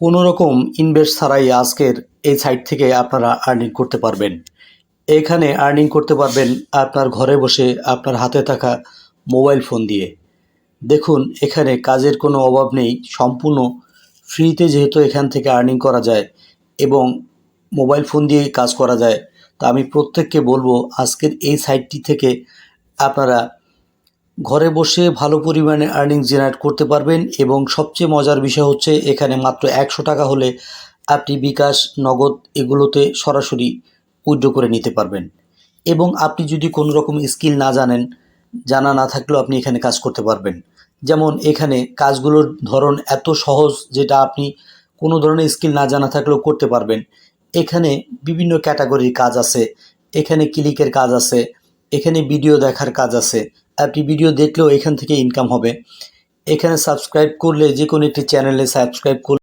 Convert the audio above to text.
কোনো রকম ইনভেস্ট ছাড়াই আজকের এই সাইট থেকে আপনারা আর্নিং করতে পারবেন। এখানে আর্নিং করতে পারবেন আপনার ঘরে বসে আপনার হাতে থাকা মোবাইল ফোন দিয়ে। দেখুন এখানে কাজের কোনো অভাব নেই, সম্পূর্ণ ফ্রিতে যেহেতু এখান থেকে আর্নিং করা যায় এবং মোবাইল ফোন দিয়ে কাজ করা যায়, তা আমি প্রত্যেককে বলবো আজকের এই সাইটটি থেকে আপনারা ঘরে বসে ভালো পরিমাণে আর্নিং জেনারেট করতে পারবেন। এবং সবচেয়ে মজার বিষয় হচ্ছে এখানে মাত্র 100 টাকা হলে আপনি বিকাশ, নগদ এগুলোতে সরাসরি উইথড্র করে নিতে পারবেন। এবং আপনি যদি কোনো রকম স্কিল না জানেন, জানা না থাকলেও আপনি এখানে কাজ করতে পারবেন। যেমন এখানে কাজগুলোর ধরন এত সহজ যেটা আপনি কোনো ধরনের স্কিল না জানা থাকলেও করতে পারবেন। এখানে বিভিন্ন ক্যাটাগরির কাজ আছে, এখানে ক্লিকের কাজ আছে, এখানে ভিডিও দেখার কাজ আছে। আপনি ভিডিও দেখলেও এখান থেকে ইনকাম হবে। এখানে সাবস্ক্রাইব করলে যে কোনো একটি চ্যানেলে সাবস্ক্রাইব করলে